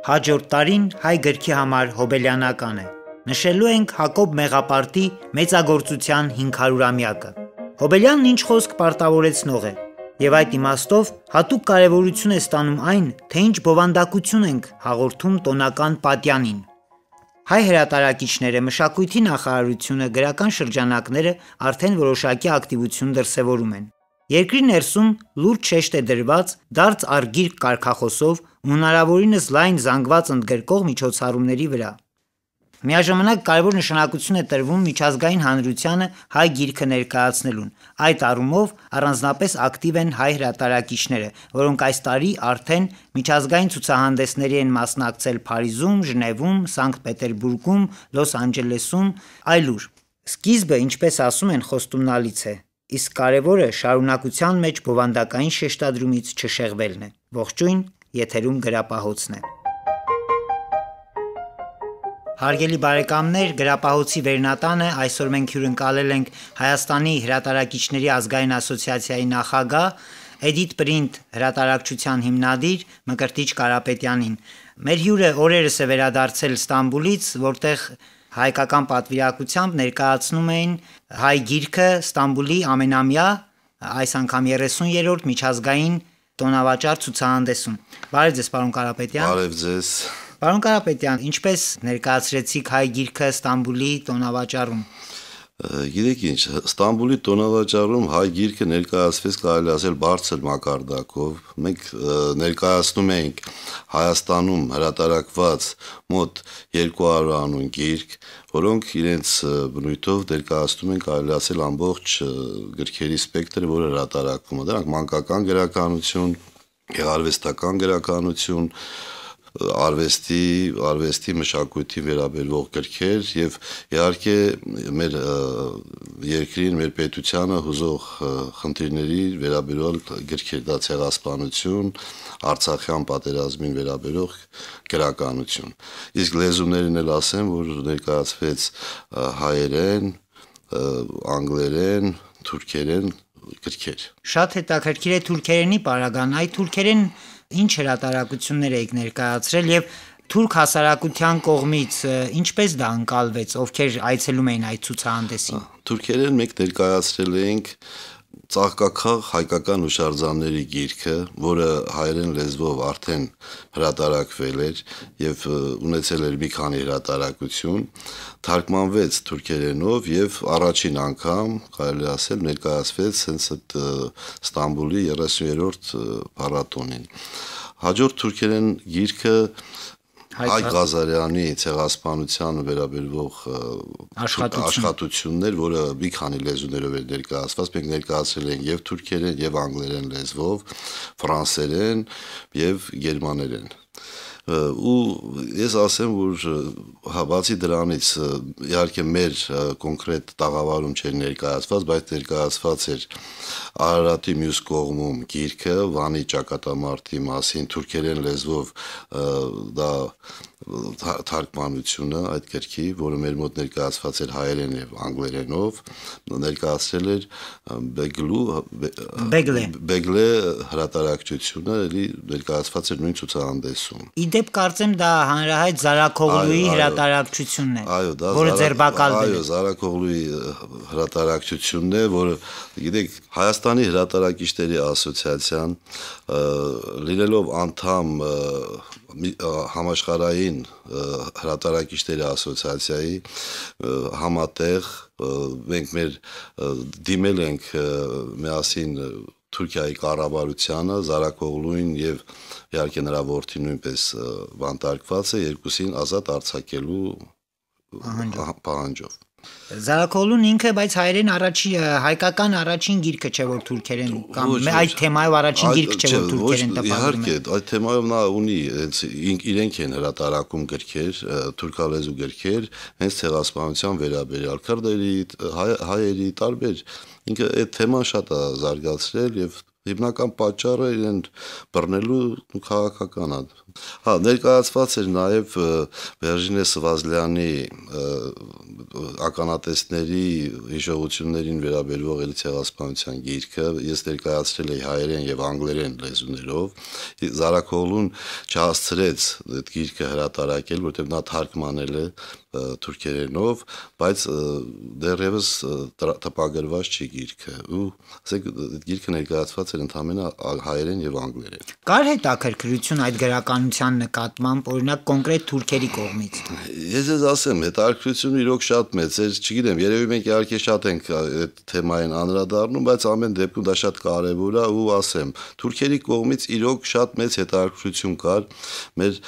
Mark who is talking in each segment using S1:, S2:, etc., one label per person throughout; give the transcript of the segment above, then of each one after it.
S1: Հաջորդ տարին հայ գրքի համար հոբելյանական է։ Նշելու ենք Հակոբ Մեղապարտի մեծագործության 500-ամյակը։ Հոբելյանն ինչ խոսք պարտավորեցնող է, եւ այդ իմաստով հատուկ կարեւորություն է ստանում այն, թե ինչ բովանդակություն ենք հաղորդում տոնական պատյանին։ Հայ հրատարակիչները, մշակույթի նախարարությունը, գրական շրջանակները արդեն որոշակի ակտիվություն դրսևորում են։ Երկրի ներսում լուրջ շեշտ է դրված դարձ առ գիրք կարգախոսով ու հնարավորինս լայն զանգված ընդգրկող միջոցառումների վրա։ Միաժամանակ կարևոր նշանակություն է տրվում միջազգային հանրությանը հայ գիրքը ներկայացնելուն։ Այդ առումով առանձնապես ակտիվ են հայ հրատարակիչները, որոնք այս տարի արդեն միջազգային ցուցահանդեսների են մասնակցել Փարիզում, Ժնևում, Սանկտ Պետերբուրգում, Լոս Անջելեսում, այլուր։ Սկիզբը, ինչպես ասում են, խոստումնալից է, իսկ կարևորը շարունակության մեջ բովանդակային շեշտադրումից չշեղվելն է։ Ողջույն, եթերում գրապահոցն է։ Հարգելի բարեկամներ, գրապահոցի վերնատանը այսօր մենք հյուրընկալել ենք Հայաստանի հրատարակիչների ազգային ասոցիացիայի նախագահ, Edit Print հրատարակչության հիմնադիր Մկրտիչ Կարապետյանին։ Մեր հյուրը օրերս է վերադարձել Ստամբուլից, որտեղ հայկական պատվիրակությամբ ներկայացնում էին հայ գիրքը Ստամբուլի ամենամյա, այս անգամ 30-րդ միջազգային տոնավաճառ ցուցահանդեսում։ Բարև ձեզ, պարոն Կարապետյան։
S2: Բարև ձեզ։
S1: Պարոն Կարապետյան, ինչպես ներկայացրեցիք հայ գիրքը Ստամբուլի տոնավաճառում։
S2: Գիտեք ինչ, Ստամբուլի տոնավաճառում հայ գիրքը ներկայացվեց, կարելի ասել, բարձր մակարդակով։ Մենք ներկայացնում ենք Հայաստանում հրատարակված մոտ 200 անուն գիրք, որոնք իրենց բնույթով ներկայացնում են, կարելի ասել, ամբողջ գրքերի սպեկտրը, որը հրատարակվում է։ Դրանք մանկական գրականություն, գեղարվեստական գրականություն, արվեստի մշակույթի վերաբերող գրքեր եւ իհարկե մեր երկրին, մեր պետությանը հուզող խնդիրների վերաբերող գրքեր, դա ցեղասպանություն, Արցախյան պատերազմին վերաբերող գրականություն։ Իսկ լեզուներին էլ ասեմ, որ ներկայացվեց հայերեն, անգլերեն, թուրքերեն գրքեր։
S1: Շատ հետաքրքիր է թուրքերենի պարագան, այդ թուրքերեն ինչ հրատարակություններ եք ներկայացրել եւ թուրք հասարակության կողմից ինչպես դա ընկալվեց, ովքեր այցելում էին այդ ցուցահանդեսին։
S2: Թուրքերեն մենք ներկայացրել էինք Ծաղկաքաղ հայկական հուշարձանների գիրքը, որը հայերեն լեզվով արդեն հրատարակվել էր եւ ունեցել էր մի քանի հրատարակություն, թարգմանվեց թուրքերենով եւ առաջին անգամ, կարելի ասել, ներկայացվեց հենց այդ Ստամբուլի 30-րդ փառատոնին։ Հաջորդ թուրքերեն գիրքը Հայկ Ղազարյանի ցեղասպանությանը վերաբերող աշխատություններ, որը մի քանի լեզուներով էր ներկայացված, մենք ներկայացրել ենք եւ թուրքերեն, եւ անգլերեն լեզվով, ֆրանսերեն եւ գերմաներեն։ Ու ես ասեմ, որ բացի դրանից իհարկե մեր կոնկրետ տաղավարում չէր ներկայացված, բայց ներկայացված էր Արարատի մյուս կողմում գիրքը Վանի ճակատամարտի մասին թուրքերեն լեզվով դա թարգմանությունը այդ գրքի, որը մեր մոտ ներկայացված էր հայերեն եւ անգլերենով, ներկայացրել էր Բեգլե հրատարակչությունը, էլի ներկայացված էր նույն ցուցահանդեսում։
S1: Իդեպ կարծեմ դա հանրահայտ Զարաքողլուի հրատարակչությունն է, որը ձերբակալվել է։
S2: Այո, Զարաքողլուի հրատարակչությունն է, որը գիտեք, Հայաստանի հրատարակիչների ասոցիացիան լինելով անդամ համաշխարհային հրատարակիչների ասոցիացիայի համատեղ մենք մեր դիմել ենք միասին Թուրքիայի կառավարությանը, Զարաքողլուին եւ իհարկե նրա որդին նույնպես բանտարկված է, երկուսին ազատ արձակելու պահանջով։
S1: Զարաքողլուն ինքը, բայց հայկական առաջին գիրքը չէ, որ թուրքերեն կամ այդ թեմայով առաջին գիրքը չէ, որ թուրքերեն տպագրում է։
S2: Իհարկե, այդ թեմայով նա ունի, իրենք են հրատարակում գրքեր, թուրքալեզու գրքեր, հենց ցեղասպանության վերաբերյալ քրդերի, հայերի տարբեր, ինքը այդ թեման շատ է զարգացրել եւ հիմնական պատճառը իրեն բռնելու քաղաքականն է։ Հա, ներկայացված էր նաև Վերժինե Սվազլյանի ականատեսների հիշողություններին վերաբերող էլի ցեղասպանության գիրքը, ես ներկայացրել էի հայերեն եւ անգլերեն լեզուներով։ Զարաքողլուն չհասցրեց այդ գիրքը հրատարակել, որտեղ նա թարգմանել է թուրքերենով, բայց դեռևս տպագրված չի գիրքը։ Ու ասենք գիրքը ներկայացված էր ընդհանրապես հայերեն եւ անգլերեն։
S1: Կար հետաքրքրություն այդ գրականության նկատմամբ, օրինակ կոնկրետ թուրքերի կողմից։
S2: Ես ձեզ ասեմ, հետաքրքրությունը իրոք շատ մեծ է, չգիտեմ, երևի մենք իհարկե շատ ենք այդ թեմային անդրադառնում, բայց ամեն դեպքում դա շատ կարեւոր է ու ասեմ, թուրքերի կողմից իրոք շատ մեծ հետաքրքրություն կար մեր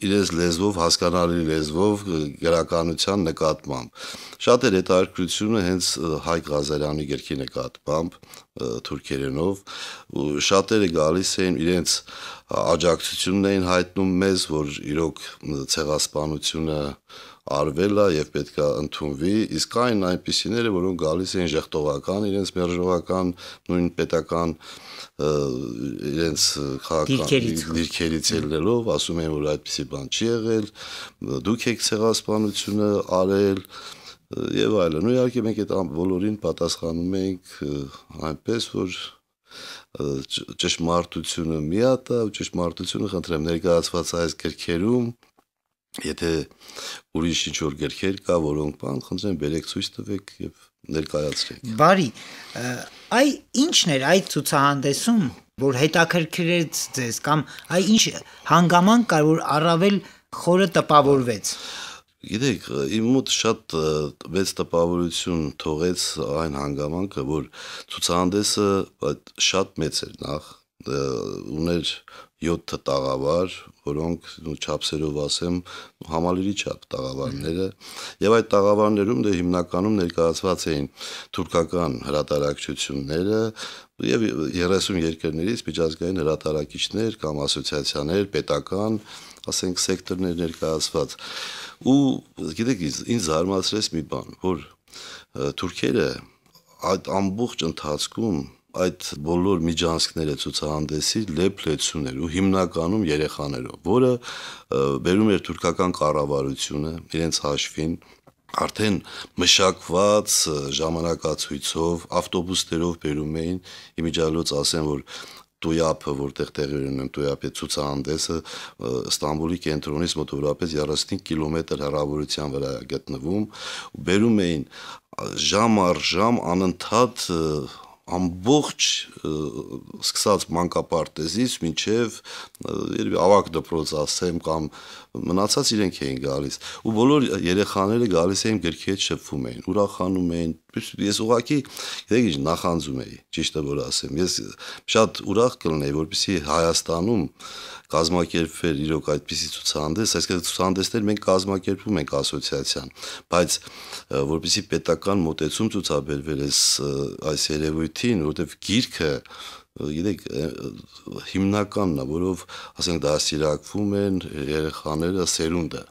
S2: իրենց լեզվով հասկանալի լեզվով գրականության նկատմամբ։ Շատ էր հետաքրքրությունը հենց Հայկ Ղազարյանի գրքի նկատմամբ թուրքերենով ու շատերը գալիս էին իրենց աջակցությունն էին հայտնում մեզ, որ իրոք ցեղասպանությունը արվել է եւ պետք է ընդունվի, իսկ այն այնպիսիները, որոնք գալիս էին ժողովական, իրենց մերժողական, նույն պետական իրենց քաղաքական դիրքերից ելնելով, ասում են, որ այդպիսի բան չի եղել, դուք եք ցեղասպանությունը արել եւ այլն։ Ու իհարկե մենք այդ բոլորին պատասխանում ենք այնպես, որ ճշմարտությունը միատ է, ու ճշմարտությունը խնդրեմ ներկայացված այս գրքերում, եթե ուրիշ ինչ-որ գրքեր կա, որոնք բան, խնդրեմ բերեք ցույց տվեք եւ ներկայացրեք։
S1: Բարի, այ ինչն էր այդ ցուցահանդեսում, որ հետաքրքրեց ձեզ կամ այ ինչ հանգամանք կար, որ առավել խորը տպավորվեց։
S2: Գիտեք, իմ մոտ շատ մեծ տպավորություն թողեց այն հանգամանքը, որ ցուցահանդեսը շատ մեծ էր նախ, ուներ 7 տաղավար, որոնք չափսերով ասեմ համալիրի չափ տաղավարները, եւ այդ տաղավարներում դե հիմնականում ներկայացված էին թուրքական հրատարակչությունները եւ 30 երկրներից միջազգային հրատարակիչներ կամ ասոցիացիաներ, պետական, ասենք սեկտորներ ներկայացված։ Ու գիտեք, ինձ զարմացրեց մի բան, որ թուրքերը այդ ամբողջ ընթացքում այդ բոլոր միջանցքները ցուցահանդեսի լեփլեցուն էր ու հիմնականում երեխաներով, որը բերում էր թուրքական կառավարությունը իրենց հաշվին արդեն մշակված ժամանակացույցով ավտոբուսներով բերում էին, իմիջիալոց ասեմ, որ Տույապը, որտեղ տեղի ունեն Տույապի ցուցահանդեսը Ստամբուլի կենտրոնից մոտավորապես 35 կիլոմետր հեռավորության վրա է գտնվում, բերում էին ժամ առ ժամ անընդհատ ամբողջ սկսած մանկապարտեզից մինչև երևի ավագ դպրոց ասեմ կամ մնացած իրենք էին գալիս ու բոլոր երեխաները գալիս էին գրքի հետ շփվում էին ուրախանում էին ես ուղղակի գիտեք նախանձում էի ճիշտը որ ասեմ ես շատ ուրախ կլինեի որպեսզի Հայաստանում կազմակերպվեր իրոք այդպիսի ցուցահանդես այսինքն ցուցահանդեսներ մենք կազմակերպում ենք ասոցիացիան բայց որպեսզի պետական մոտեցում ցուցաբերվեր այս երևույթին որովհետև գիրքը գիտեք հիմնականն է որով ասենք դաստիարակվում են երեխաները սերունդը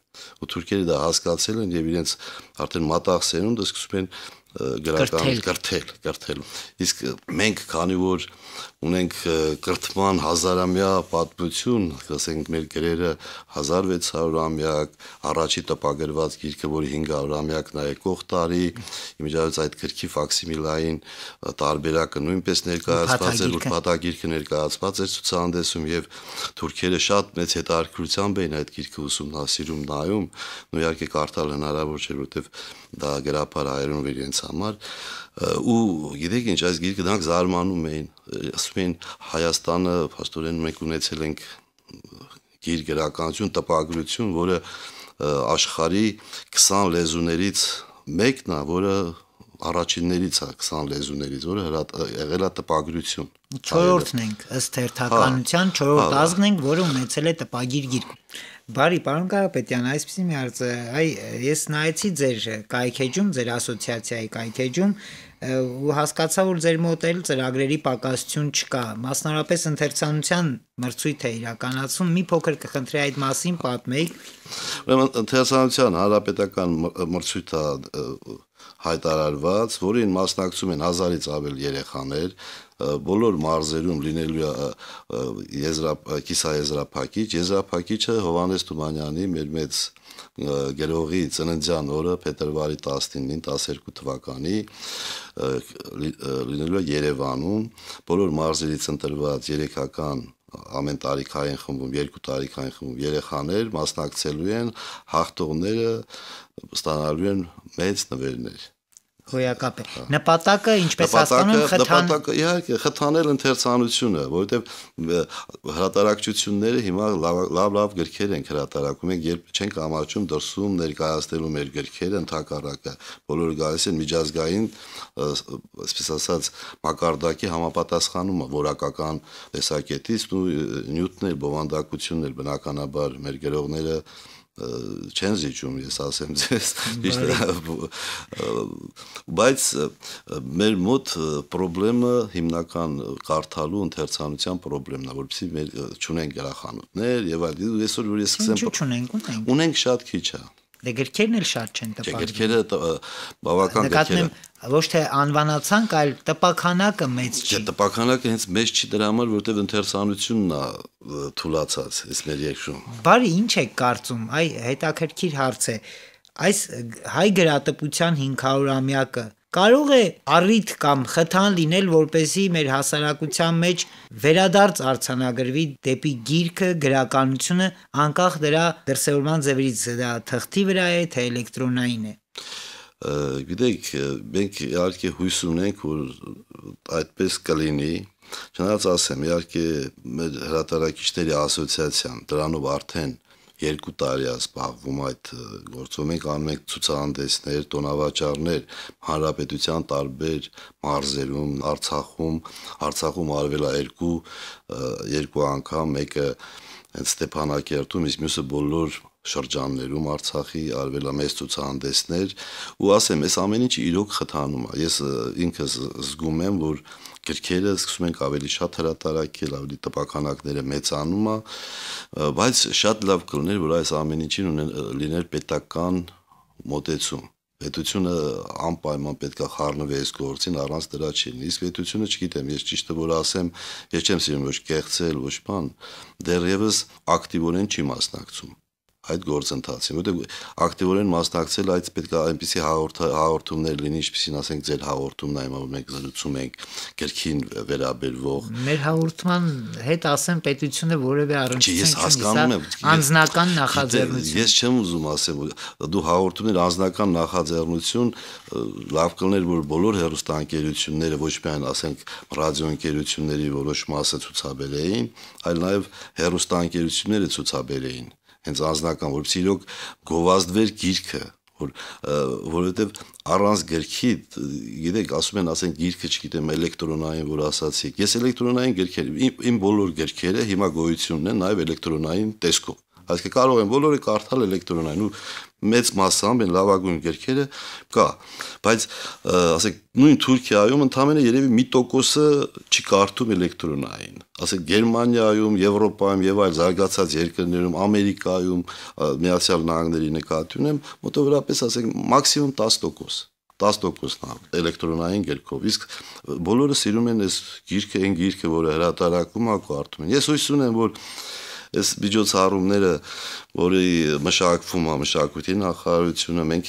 S2: ու թուրքերը դա հասկացել են եւ իրենց արդեն մատաղ սերունդը սկսում են գրական կրթել իսկ մենք քանի որ ունենք կրթման հազարամյա պատմություն ասենք մեր գրերը 1600-ամյակ առաջի տպագրված գիրքը որի 500-ամյակն է եկող տարի իմիջիայլոց այդ գրքի ֆաքսիմիլային տարբերակը նույնպես ներկայացված էր ուրբաթագիրքը ներկայացված էր ցուցահանդեսում եւ թուրքերը շատ մեծ հետաքրքրությամբ էին այդ գիրքը ուսումնասիրում նայում ու իհարկե կարդալ հնարավոր չէր որովհետեւ դա գրապար հայերեն իրենց համար ու գիտեք ինչ այս գիրքը դրանք զարմանում էին ասում էին Հայաստանը փաստորեն մենք ունեցել ենք գիր գրականություն տպագրություն որը աշխարհի 20 լեզուներից մեկն է որը առաջիններից է 20 լեզուներից որը եղել է տպագրություն
S1: 4-րդն ենք ըստ հերթականության 4-րդ ազգն ենք որը ունեցել է տպագիր գիրք Բարի, պարոն Կարապետյան, այսպեսի մի հարց, ես նայեցի ձեր կայքեջում, ձեր ասոցիացիայի կայքեջում ու հասկացա, որ ձեր մոտ էլ ծրագրերի պակասություն չկա, մասնավորապես ընթերցանության մրցույթ է իրականացում, մի փոքր կխնդրի այդ մասին պատմեիք։
S2: Ուրեմն ընթերցանության հանրապետական մրցույթը հայտարարված, որին մասնակցում են 1000-ից ավել երեխաներ, բոլոր մարզերում լինելու կիսաեզրափակիչ, եզրափակիչը Հովհաննես Թումանյանի մեր մեծ գերողի ծննդյան օրը փետրվարի 19-ին 12 թվականի լինելու է Երևանում, բոլոր մարզերից ընտրված երեքական ամեն տարիքային խմբում, 2 տարիքային խմբում երեխաներ մասնակցելու են, հաղթողները ստանալու են մեծ նվերներ։
S1: Հոյակապ է։ Նպատակը, ինչպես հասկանում եմ,
S2: նպատակը իհարկե խթանել ընթերցանությունը, որովհետև հրատարակչությունները հիմա լավ գրքեր են հրատարակում, երբ չենք ամաչում դրսում ներկայացնելու մեր գրքերը, ընդհակառակը բոլորը գալիս են միջազգային, այսպես ասած, մակարդակի համապատասխանումը որակական տեսակետից ու նյութներ, բովանդակություններ, բնականաբար մեր գրողները չեն զիջում, ես ասեմ ձեզ, բայց մեր մոտ խնդրեմը հիմնական կարդալու ընթերցանության խնդրեմն է, որովհետեւ մեր չունենք գրախանութներ եւ այլ, այսօր որ ես սկսեմ ունենք շատ քիչ է։
S1: Դե գրքերն էլ շատ չեն տպագրվում։
S2: Գրքերը բավական գրքեր են։
S1: Ոչ թե անվանացանք, այլ տպաքանակը մեծ չի։
S2: Տպաքանակը հենց մեծ չի դրա համար, որովհետև ընթերցանությունն է թուլացած, այս մեր երկրում։
S1: Բարի, ինչ է կարծում, այ հետաքրքիր հարց է։ Այս հայ գրատպության 500-ամյակը կարող է առիթ կամ խթան լինել, որպեսզի մեր հասարակության մեջ վերադարձ արձանագրվի դեպի գիրքը, գրականությունը, անկախ դրա դրսևորման ձևերից, դա թղթի վրա է, թե էլեկտրոնային է։
S2: Գիտեք, մենք իհարկե հույս ունենք, որ այդպես կլինի, չնայած ասեմ, իհարկե մեր հրատարակիչների ասոցիացիան դրանով արդեն 2 տարի է զբաղվում այդ գործով, մենք անում ենք ցուցահանդեսներ, տոնավաճառներ հանրապետության տարբեր մարզերում, Արցախում արվել է 2 անգամ, մեկը Ստեփանակերտում, իսկ մյուսը բոլոր շրջաններում Արցախի արվել է մեծ ցուցահանդեսներ ու ասեմ, այս ամեն ինչը իրոք խթանում է։ Ես ինքս զգում եմ, որ գրքերը սկսում ենք ավելի շատ հրատարակել, ավելի տպաքանակները մեծանում է, բայց շատ լավ կլիներ, որ այս ամեն ինչին լիներ պետական մոտեցում։ Պետությունը անպայման պետք է խառնվի այս գործին, առանց դրա չի լինի։ Իսկ պետությունը, չգիտեմ, ես ճիշտը որ ասեմ, ես չեմ սիրում ոչ կեղծել, ոչ բան, դեռևս ակտիվորեն չի մասնակցում այդ գործընթացին, որտեղ ակտիվորեն մասնակցել այդ պետք է այնպիսի հաղորդումներ լինի, ինչպեսին ասենք ձեր հաղորդումն է, որ մենք զրուցում ենք գրքին վերաբերվող։
S1: Մեր հաղորդման հետ ասեմ պետությունը որևէ
S2: առնչություն
S1: չունի, անձնական նախաձեռնություն։
S2: Ես չեմ ուզում ասեմ, դու հաղորդումներ անձնական նախաձեռնություն, լավ կլներ, որ բոլոր հեռուստաընկերությունները ոչ միայն ասենք ռադիոընկերությունների որոշ մասը ցուցաբերեին, այլ նաև հեռուստաընկերությունները ցուցաբերեին հենց անձնական, որպեսզի իրոք գովազդվեր գիրքը, որովհետև առանց գրքի, գիտեք, ասում են, ասենք գիրքը, չգիտեմ, էլեկտրոնային, որ ասացիք, ես էլեկտրոնային գրքեր, իմ բոլոր գրքերը հիմա գոյություն ունեն նաև էլեկտրոնային տեսքով, այսինքն կարող են բոլորը կարդալ էլեկտրոնային ու մեծ մասամբ են լավագույն գրքերը կա, բայց ասենք նույն Թուրքիայում ընդամենը երևի 1% չի կարդում էլեկտրոնային, ասենք Գերմանիայում, Եվրոպայում եւ այլ զարգացած երկրներում, Ամերիկայում, Միացյալ Նահանգների նկատի ունեմ, մոտավորապես ասենք մաքսիմում 10% էլեկտրոնային գրքով, իսկ բոլորը սիրում են այս գիրքը, այն գիրքը, որը հրատարակում է, կարդում են։ Ես հույս ունեմ, որ այս միջոցառումները, որի մշակվում է մշակույթի նախարարությունը, մենք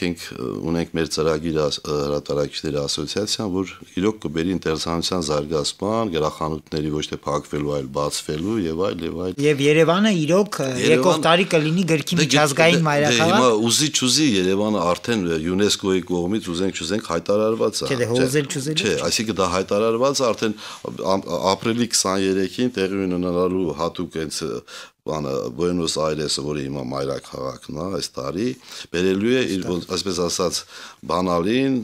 S2: ունենք մեր ծրագիր հրատարակիչների ասոցիացիան, որ իրոք կբերի ընթերցանության զարգացման, գրախանութների ոչ թե փակվելու, այլ բացվելու եւ այլ եւ այլ։
S1: Եվ Երևանը իրոք եկող տարի կլինի գրքի միջազգային մայրաքաղաք։
S2: Հիմա ուզի Երևանը արդեն ՅՈՒՆԵՍԿՕ-ի կողմից ուզենք հայտարարված է։
S1: Չէ, հոզել չուզել։
S2: Չէ, այսինքն դա հայտարարված է արդեն ապրիլի 23-ին տեղի ունենալու հատուկ հենց Բուենոս Այրեսը, որը հիմա մայրաքաղաքն է այս տարի, բերելու է իր, այսպես ասած, բանալին,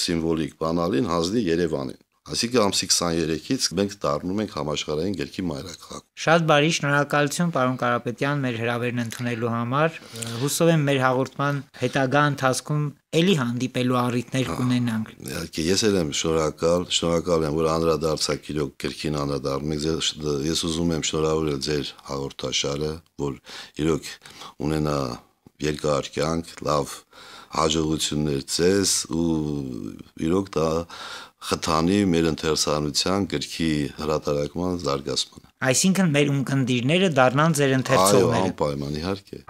S2: սիմվոլիկ բանալին հանձնի Երևանին։ Այսինքն ամսի 23-ից մենք դառնում ենք համաշխարհային գրքի մայրաքաղաք։
S1: Շատ բարի, շնորհակալություն պարոն Կարապետյան մեր հրավերն ընդունելու համար։ Հուսով եմ մեր հաղորդման հետագա ընթացքում էլի հանդիպելու առիթներ կունենանք։
S2: Իհարկե, ես էլ եմ շնորհակալ եմ, որ անդրադարձաք իրոք գրքին անդրադառնում եք։ Ես ուզում եմ շնորհավորել ձեր հաղորդաշարը, որ իրոք ունենա երկար կյանք, լավ հաջողություններ ձեզ ու իրոք դա խթանի մեր ընթերցանության գրքի հրատարակման զարգացմանը։
S1: Այսինքն մեր ունկնդիրները դառնան ձեր
S2: Այո,
S1: ընթերցողները։
S2: անպայման իհարկե։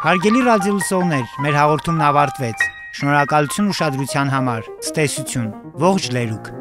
S1: Հարգելի ռադիոլսողներ, մեր հաղորդումն ավարտվեց։ Շնորհակալություն ուշադրության համար։ Ցտեսություն։ Ողջ լերուկ։